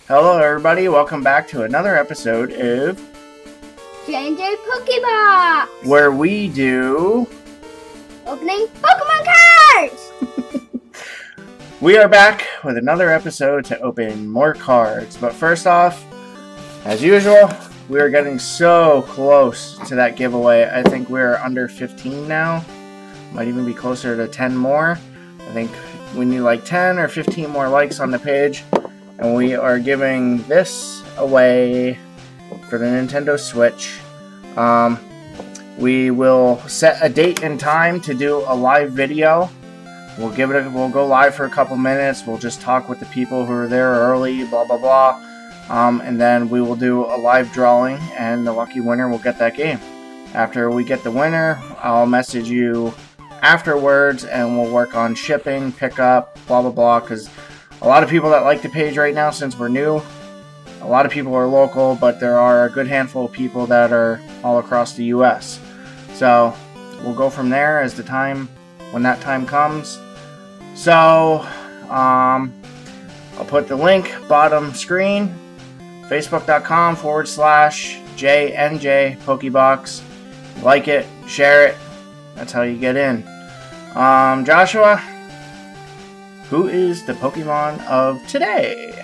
Hello everybody, welcome back to another episode of J&J Pokebox, where we do opening Pokemon cards! We are back with another episode to open more cards, but first off, as usual, we are getting so close to that giveaway. I think we're under 15 now, might even be closer to 10 more. I think we need like 10 or 15 more likes on the page. And we are giving this away for the Nintendo Switch. We will set a date and time to do a live video. We'll go live for a couple minutes. We'll just talk with the people who are there early, blah blah blah. And then we will do a live drawing, and the lucky winner will get that game. After we get the winner, I'll message you afterwards, and we'll work on shipping, pickup, blah blah blah. Because a lot of people that like the page right now, since we're new, a lot of people are local, but there are a good handful of people that are all across the US. So we'll go from there as when that time comes. So I'll put the link bottom screen, facebook.com/JNJ Pokebox. Like it, share it. That's how you get in. Joshua, who is the Pokemon of today?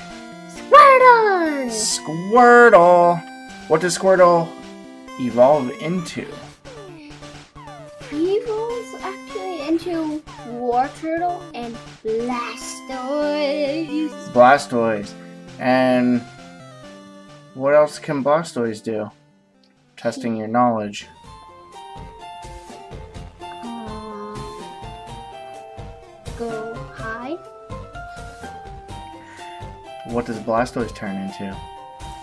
Squirtle! Squirtle! What does Squirtle evolve into? He evolves actually into Wartortle and Blastoise. Blastoise. And what else can Blastoise do? Testing your knowledge. Go high. What does Blastoise turn into?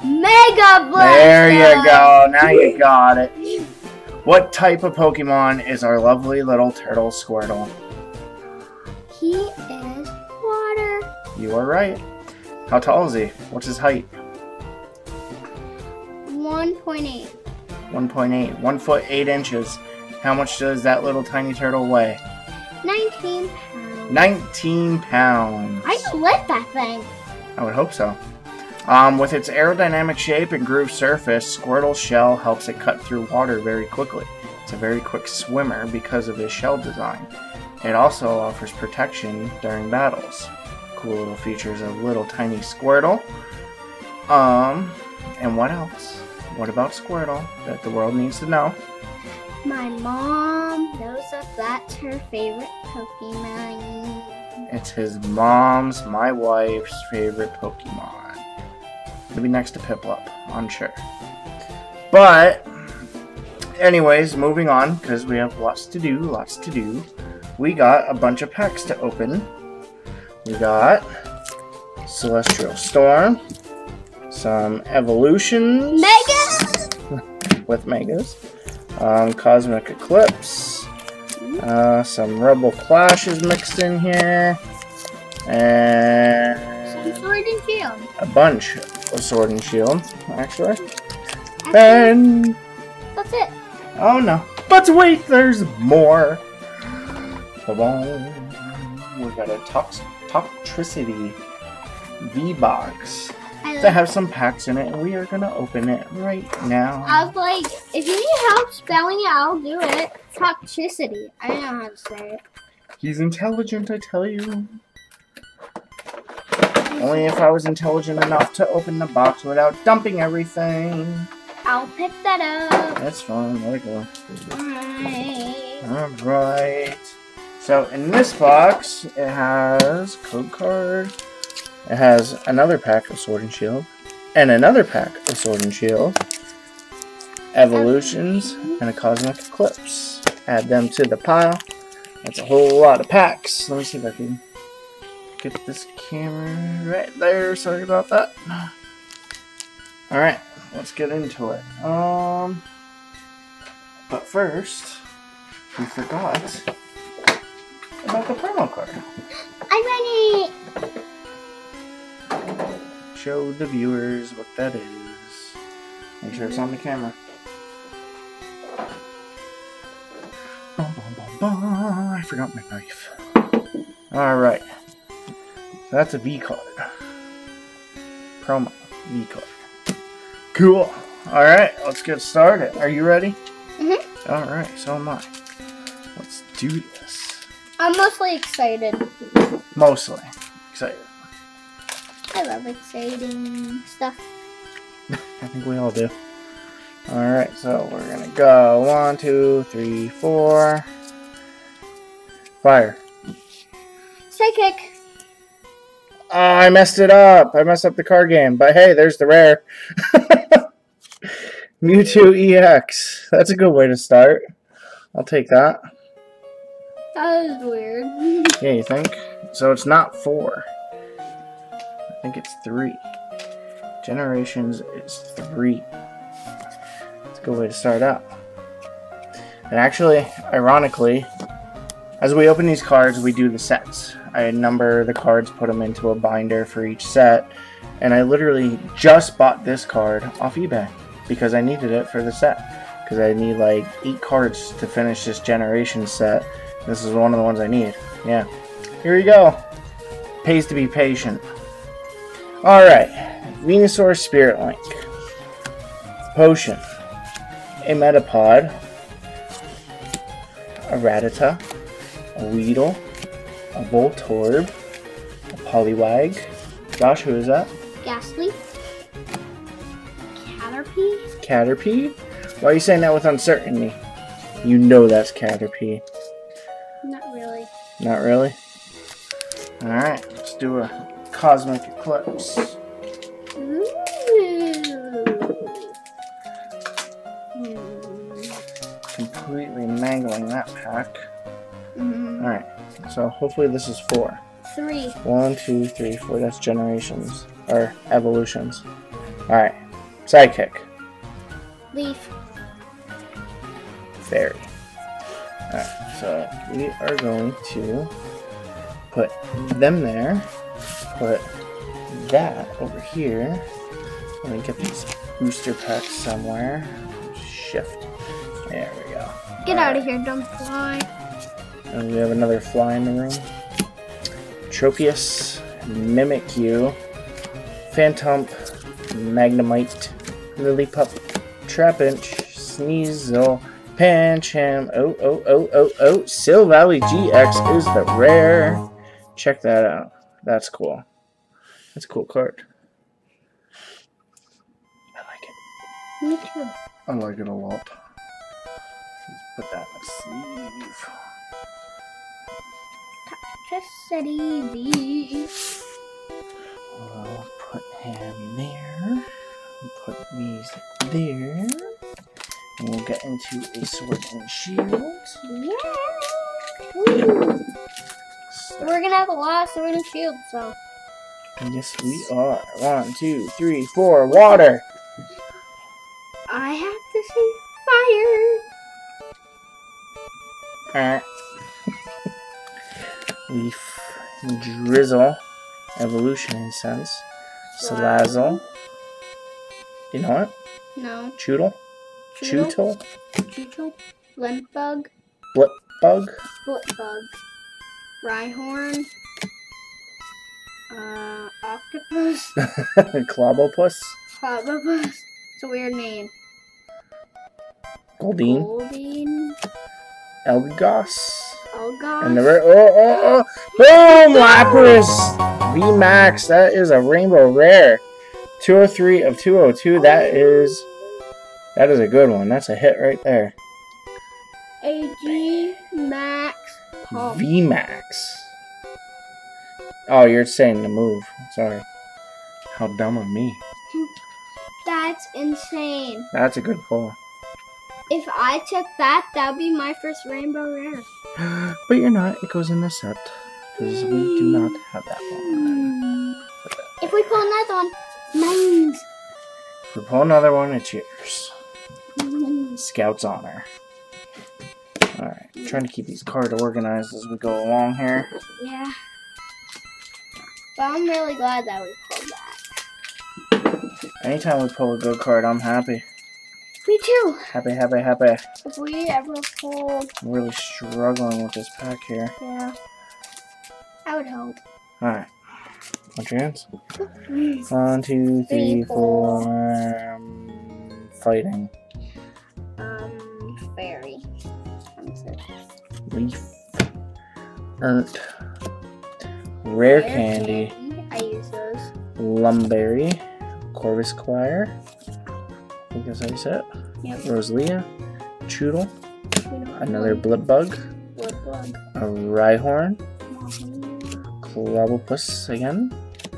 Mega Blastoise! There you go. Now you got it. What type of Pokemon is our lovely little turtle Squirtle? He is water. You are right. How tall is he? What's his height? 1.8. 1.8. 1 foot 8 inches. How much does that little tiny turtle weigh? 19 pounds. 19 pounds. I can lift that thing. I would hope so. With its aerodynamic shape and grooved surface, Squirtle's shell helps it cut through water very quickly. It's a very quick swimmer because of its shell design. It also offers protection during battles. Cool little features of little tiny Squirtle. And what else? What about Squirtle that the world needs to know? My mom knows that that's her favorite Pokemon. It's his mom's, my wife's favorite Pokemon. It'll be next to Piplup, I'm sure. But, anyways, moving on, because we have lots to do. We got a bunch of packs to open. We got Celestial Storm, some Evolutions. Mega! With Megas. Cosmic Eclipse. Some Rebel Clashes mixed in here. And Some Sword and Shield. a bunch of Sword and Shield, actually. And That's it. oh no. But wait, there's more. Ba-boom. We got a Toxtricity V-Box that have some packs in it, and we are gonna open it right now. I was like, if you need help spelling it, I'll do it. Toxicity. I don't know how to say it. He's intelligent, I tell you. Only if I was intelligent enough to open the box without dumping everything. I'll pick that up. That's fine, let it go. Alright. Alright. So in this box, it has code card. It has another pack of Sword and Shield. And another pack of Sword and Shield. Evolutions. And a Cosmic Eclipse. Add them to the pile. That's a whole lot of packs. Let me see if I can get this camera right there. Sorry about that. Alright, let's get into it. But first, we forgot about the promo card. I'm ready. Show the viewers what that is. Make sure it's on the camera. I forgot my knife. Alright. So that's a V card. promo V card. Cool. Alright, let's get started. Are you ready? Mm-hmm. Alright, so am I. Let's do this. I'm mostly excited. Mostly excited. I love exciting stuff. I think we all do. Alright, so we're gonna go 1, 2, 3, 4. Fire. Psychic. Oh, I messed it up. I messed up the card game. But hey, there's the rare. Mewtwo EX. That's a good way to start. I'll take that. That was weird. Yeah, you think? So it's not 4. I think it's 3. Generations is 3. That's a good way to start out. And actually, ironically, as we open these cards, we do the sets. I number the cards, put them into a binder for each set, and I literally just bought this card off eBay because I needed it for the set. Because I need like 8 cards to finish this generation set. This is one of the ones I need. Yeah. Here we go. Pays to be patient. Alright. Venusaur Spirit Link. Potion. A Metapod. A Rattata. A Weedle. A Voltorb. A Poliwag. Josh, who is that? Ghastly. Caterpie. Caterpie? Why are you saying that with uncertainty? You know that's Caterpie. Not really. Not really? Alright, let's do a Cosmic Eclipse. Ooh. Completely mangling that pack. Mm. Alright, so hopefully this is 4. 3. 1, 2, 3, 4. That's generations. Or evolutions. Alright, Psychic. Leaf. Fairy. Alright, so we are going to put them there. Put that over here. Let me get these booster packs somewhere. Shift. There we go. Get out of here, don't fly. And we have another fly in the room. Tropius, Mimikyu, Phantump, Magnemite, Lillipup, Trapinch, Sneasel, Pancham, Silvally GX is the rare. Check that out. That's cool. That's a cool card. I like it. Me too. I like it a lot. Let's put that in the sleeve. Toxicity. We'll put him there. Put these there. And we'll get into a Sword and Shield. Yeah. Woo. We're gonna have a lot of sword and shield, so. Yes, we are. 1, 2, 3, 4. Water. I have to say fire. Alright. Leaf. Drizzle. Evolution Incense. Salazzle. You know what? No. Choodle. Chewtle. Chewtle. Limpbug. Blipbug. Blipbug. Rhyhorn. Octopus. Clobopus. Clobopus. It's a weird name. Goldeen. Goldeen. Eldegoss. Elgoss. And the boom! Lapras! VMAX. That is a rainbow rare. 203 of 202. That is a good one. That's a hit right there. AG Max Pump. VMAX. Oh, you're saying the move. Sorry. How dumb of me. That's insane. That's a good pull. If I took that, that would be my first rainbow rare. But you're not. It goes in the set. Because we do not have that one. If we pull another one, mine's. If we pull another one, it's yours. Scout's Honor. Alright. Trying to keep these cards organized as we go along here. Yeah. But I'm really glad that we pulled that. Anytime we pull a good card, I'm happy. Me too. Happy, happy, happy. If we ever pulled... I'm really struggling with this pack here. Yeah. I would hope. Alright. Watch your hands. 1, 2, 3, 4. Fighting. Fairy. Leaf. Earth. Rare candy. I use those. Lumberry. Corvus Choir. I think that's how you say it. Yep. Rosalia. Choodle. Another Blipbug. A Rhyhorn. Clobbopus again.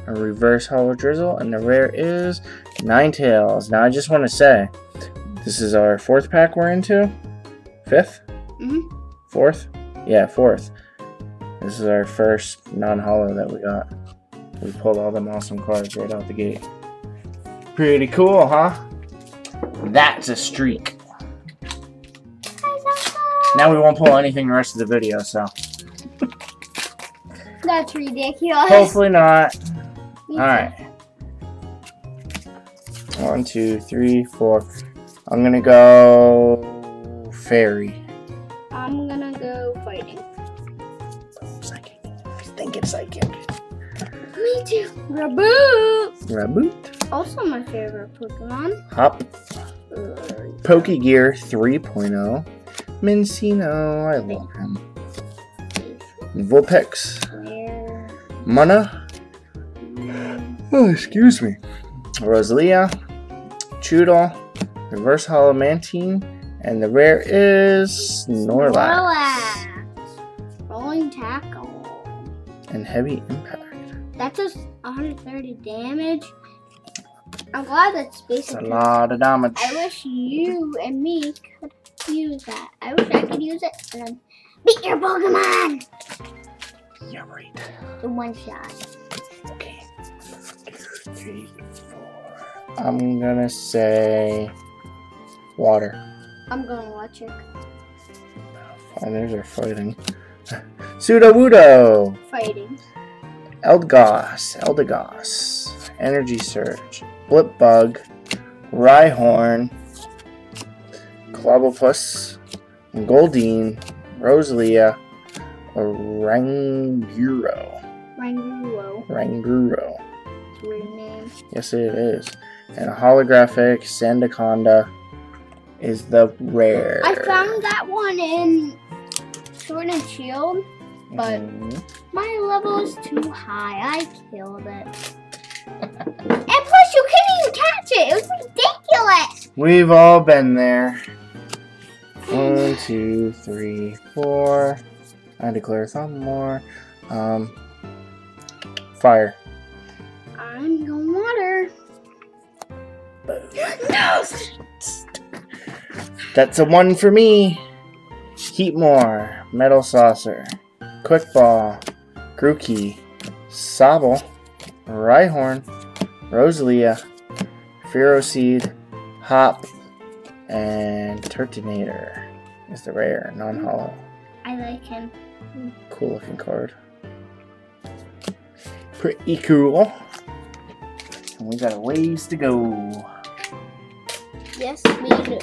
A reverse Hollow Drizzle. And the rare is Ninetales. Now I just want to say, this is our 4th pack we're into. 5th? 4th? Yeah, 4th. This is our first non-hollow that we got. We pulled all them awesome cards right out the gate. Pretty cool, huh? That's a streak. Now we won't pull anything the rest of the video, so. That's ridiculous. Hopefully not. Alright. 1, 2, 3, 4. I'm gonna go fairy. I'm gonna go fighting. Psychic. I think it's psychic. Me too. Raboot. Raboot. Also my favorite Pokemon. Hop. Pokegear 3.0. Minccino. I love him. Vulpix. Mana. Oh, excuse me. Rosalia. Choodle. Reverse Hollow Mantine. And the rare is Snorlax. Rolling Tackle. And Heavy Impact. That does 130 damage. I'm glad that's basically. That's a lot of damage. I wish you and me could use that. I wish I could use it and then beat your Pokemon. Yeah, right. The one shot. Okay. 2, 3, 4. I'm gonna say water. I'm going electric. Fighters are fighting. Sudowoodo. Fighting. Eldegoss. Energy Surge. Blipbug. Rhyhorn. Clobbopus. Goldeen. Rosalia. Ranguro. Ranguro. It's a weird name. Yes, it is. And a holographic Sandaconda is the rare. I found that one in Sword and Shield, but my level is too high. I killed it. And plus, you couldn't even catch it. It was ridiculous. We've all been there. 1, 2, 3, 4. I declare some more. Fire. I'm going water. No! That's a 1 for me. Heatmore. Metal Saucer. Quick Ball. Grookey. Sobble. Rhyhorn. Rosalia. Fearoseed. Hop. And Turtonator is the rare, non-hollow. I like him. Cool looking card. Pretty cool. And we got a ways to go. Yes, we do.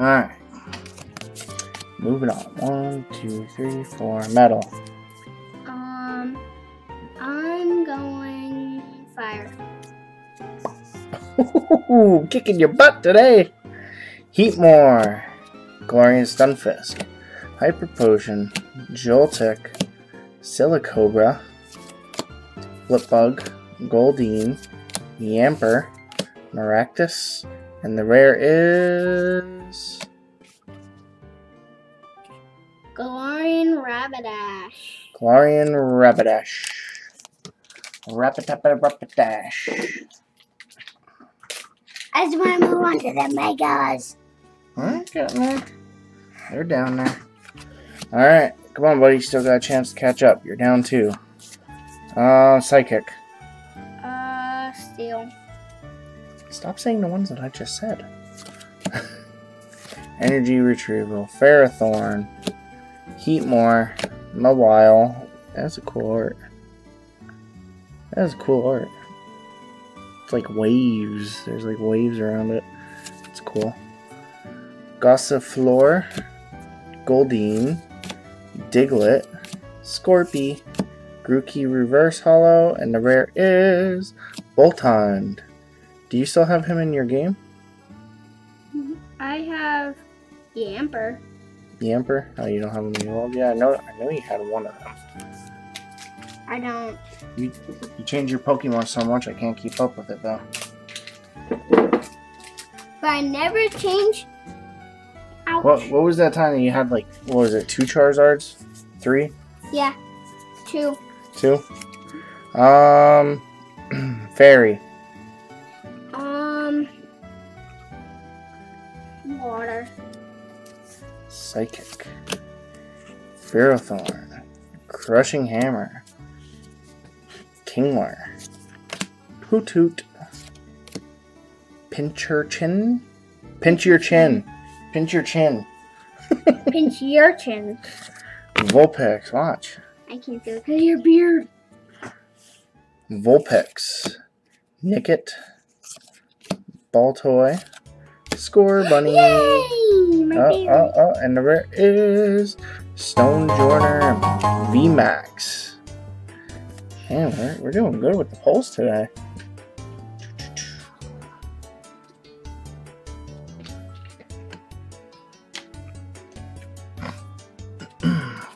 Alright. Moving on. 1, 2, 3, 4. Metal. I'm going fire. Ooh, kicking your butt today. Heatmore. Glorian Stunfisk. Hyper Potion. Joltik. Silicobra. Blipbug. Goldeen. Yamper. Maractus. And the rare is Galarian Rapidash. Galarian Rapidash. Rapidash. I just want to move on to the Megas. Alright, getting there. They're down there. Alright, come on, buddy. Still got a chance to catch up. You're down 2. Psychic. Steel. Stop saying the ones that I just said. Energy Retrieval. Ferrothorn. Heatmore. Mawile. That's a cool art. That's cool art. It's like waves. There's like waves around it. It's cool. Gossifleur. Goldeen. Diglett. Scorpy, Grookey Reverse Hollow, and the rare is Boltund. Do you still have him in your game? I have Yamper. Yamper? Oh, you don't have him in your world? Yeah, I know you had one of them. I don't. You change your Pokemon so much, I can't keep up with it though. But I never change. Ouch. What was that time that you had like, what was it, 2 Charizards? 3? Yeah, 2. 2? Fairy. Water. Psychic. Ferrothorn. Crushing Hammer. Kingler. Hoot Hoot. Pinch your chin. Pinch your chin. Pinch your chin. Pinch your chin. Vulpix. Watch. I can't do it because of your beard. Vulpix. Nickit. Baltoy. Score Bunny. Yay! My favorite. And the rare is Stonejourner VMAX. Man, we're doing good with the polls today.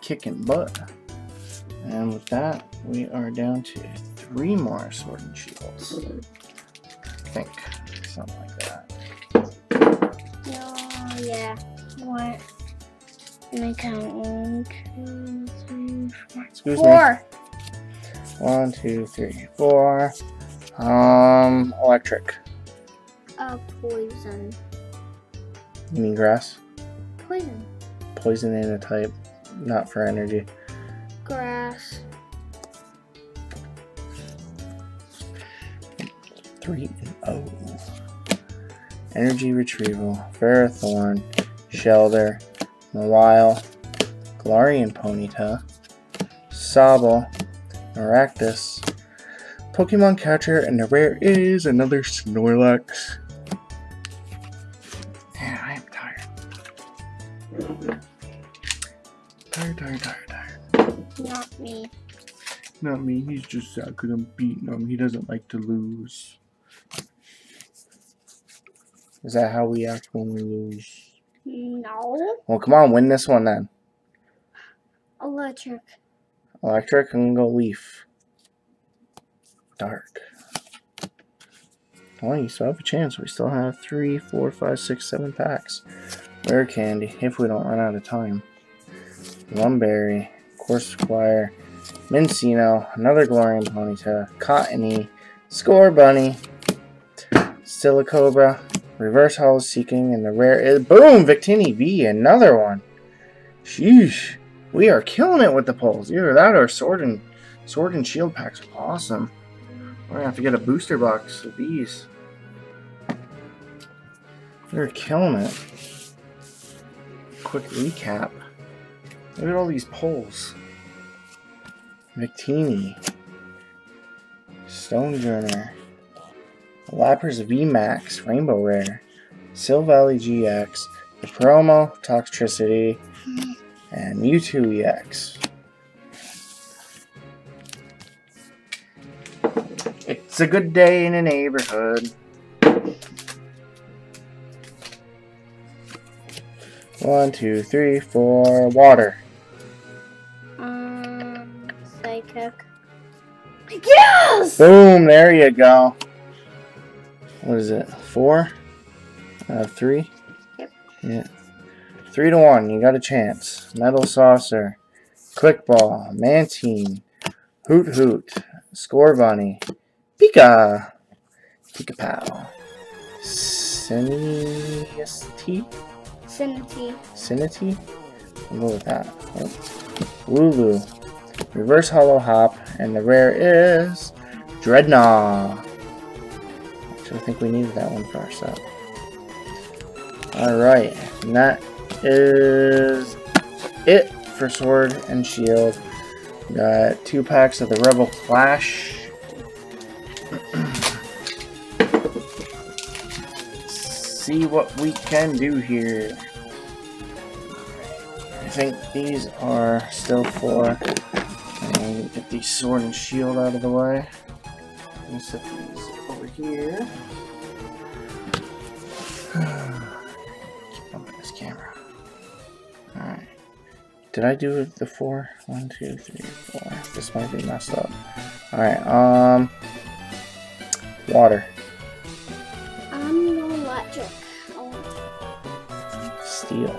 Kicking butt. And with that, we are down to 3 more Sword and Shields. I think. Something like that. Oh, yeah. What? Let me count. 1, 2, 3, 4. Excuse 4. me. 1, 2, 3, 4. Electric. Poison. You mean grass? Poison. Poison in a type, not for energy. Grass. 3-0. Energy Retrieval, Ferrothorn, Shelter, Mawile, Galarian Ponyta, Sobble, Maractus, Pokemon Catcher, and the rare is another Snorlax. Man, I am tired. Tired. Not me. Not me, he's just sad because I'm beating him. He doesn't like to lose. Is that how we act when we lose? No. Well, come on, win this one then. Electric. Electric, I'm gonna go Leaf. Dark. Well, you still have a chance. We still have 3, 4, 5, 6, 7 packs. Rare Candy, if we don't run out of time. Lumberry, Corsair, Mincino, another Galarian Ponyta, Cottony, Score Bunny, Silicobra, Reverse Hollow Seeking, and the rare is boom! Victini V, another one. Sheesh, we are killing it with the polls. Either that or Sword and Shield packs are awesome. We're gonna have to get a booster box of these. We're killing it. Quick recap. Look at all these polls. Victini, Stonejourner, Lapras VMAX, Rainbow Rare, Silvally GX, the promo, Toxtricity, and Mewtwo EX. It's a good day in the neighborhood. 1, 2, 3, 4. Water. Psychic. Yes! Boom! There you go. What is it? 4? 3? Yep. Yeah. 3-1. You got a chance. Metal Saucer, Click Ball, Mantine, Hoot Hoot, Score Bunny, Pika, Pika-Pow, Cinity? I'll go with that. Oh. Lulu, Reverse Hollow Hop, and the rare is Dreadnought. Actually, I think we needed that one for our set. Alright, and that is it for Sword and Shield. Got 2 packs of the Rebel Clash. See what we can do here. I think these are still for Get the sword and shield out of the way. Let me set these over here. Keep bumping this camera. Alright. Did I do the 4? 1, 2, 3, 4. This might be messed up. Alright, water. I'm electric. Steel.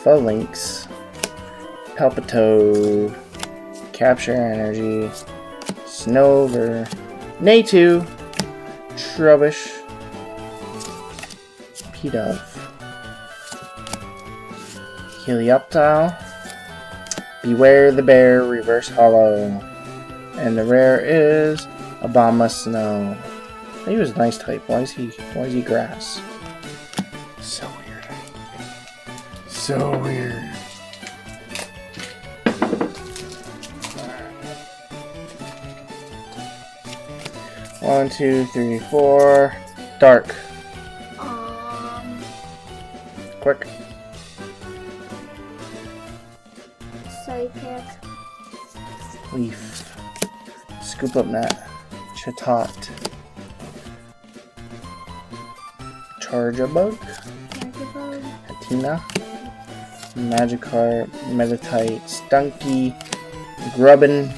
Phalanx. Palpitoad. Capture energy. Snover. Natu. Trubbish. P-Dove. Helioptile. Beware the Bear, Reverse Hollow. And the rare is Abomasnow. He was a nice type. Why is he grass? So weird. So weird. One, 2, 3, 4. Dark. Quick. Psychic. Leaf. Scoop up net. Chatot. Charjabug. Patina. Magikarp. Meditite. Stunky. Grubbin.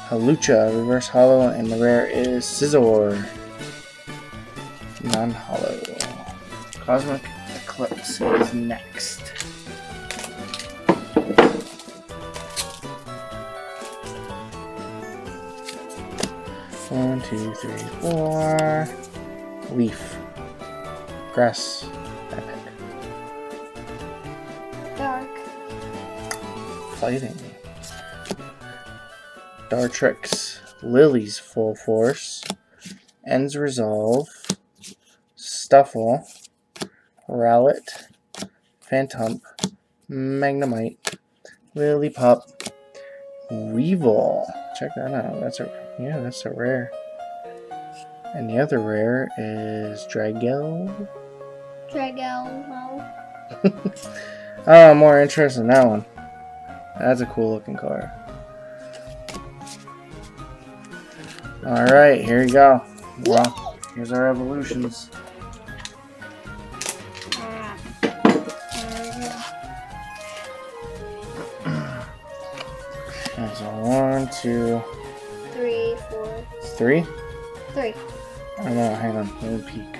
Halucha. Reverse Hollow. And the rare is Scizor. Non-hollow. Cosmic Eclipse is next. One, 2, 3, 4. Leaf. Grass. Epic. Dark. Fighting. Dartrix. Lily's Full Force. Ends Resolve. Stuffle. Rowlet. Phantump. Magnemite. Lillipup. Weevil. Check that out. That's a rare. And the other rare is Dragel. Oh, I'm more interested in that one. That's a cool looking card. Alright, here you go. Well, here's our evolutions. Okay, so 1, 2, 3, 4. 3? 3. Oh no, hang on, let me peek.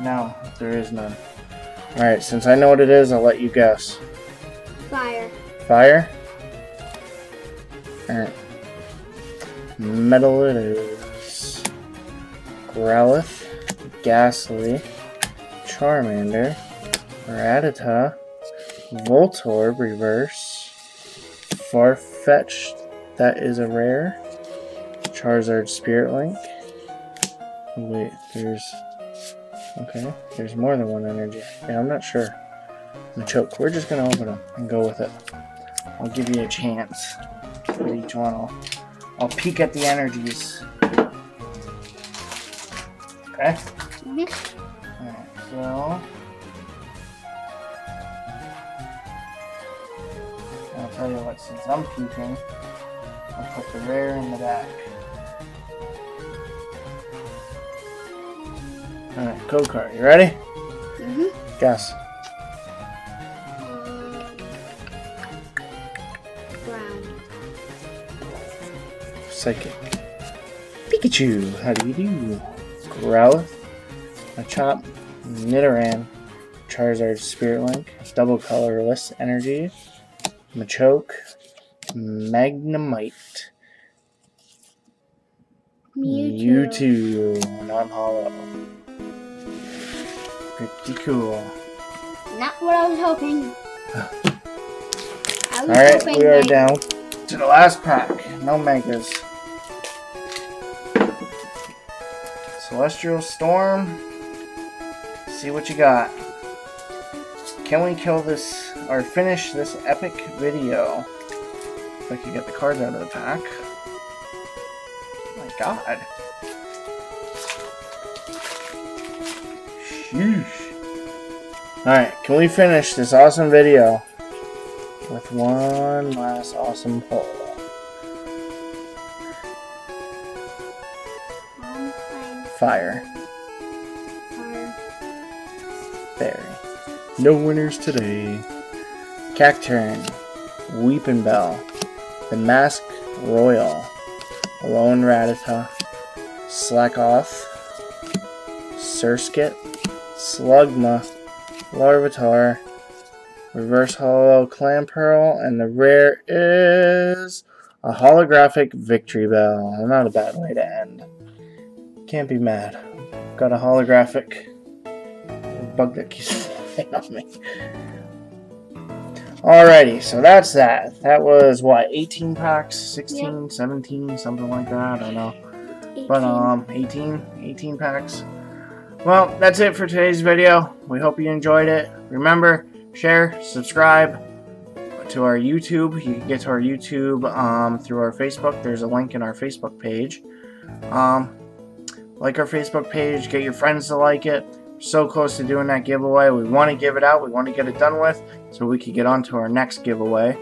No, there is none. Alright, since I know what it is, I'll let you guess. Fire. Fire? Alright. Metal it is. Growlithe, Ghastly, Charmander, Rattata, Voltorb Reverse, Farfetch'd, that is a rare, Charizard Spirit Link. Wait, there's more than one energy. Yeah, I'm not sure. Machoke, we're just gonna open them and go with it. I'll give you a chance for each one. I'll peek at the energies. Okay? Alright, so I'll tell you what, since I'm peeking, I'll put the rare in the back. Alright, code card. You ready? Guess. Brown. Psychic. Pikachu. How do you do? Growlithe. Machop. Nidoran. Charizard Spirit Link. Double colorless energy. Machoke. Magnemite. Mewtwo. Non-hollow. Pretty cool. Not what I was hoping. Alright, we are down to the last pack. No megas. Celestial Storm. See what you got. Can we kill this or finish this epic video? If I could get the cards out of the pack. Oh my god. Sheesh. Alright, can we finish this awesome video with one last awesome poll? Fire. Fairy. No winners today. Cacturn. Weeping Bell. The Mask Royal. Lone Rattata. Slackoth. Surskit. Slugma. Larvitar. Reverse Holo Clamperl. And the rare is a holographic Victory Bell. Not a bad way to end. Can't be mad. Got a holographic bug that keeps flying on me. Alrighty, so that's that. That was what, 18 packs? 16, yep. 17, something like that. I don't know. 18. But 18 packs. Well, that's it for today's video. We hope you enjoyed it. Remember, share, subscribe to our YouTube. You can get to our YouTube through our Facebook. There's a link in our Facebook page. Like our Facebook page, get your friends to like it. We're so close to doing that giveaway. We want to give it out. We want to get it done with so we can get on to our next giveaway.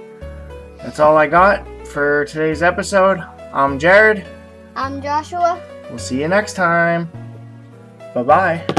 That's all I got for today's episode. I'm Jared. I'm Joshua. We'll see you next time. Bye-bye.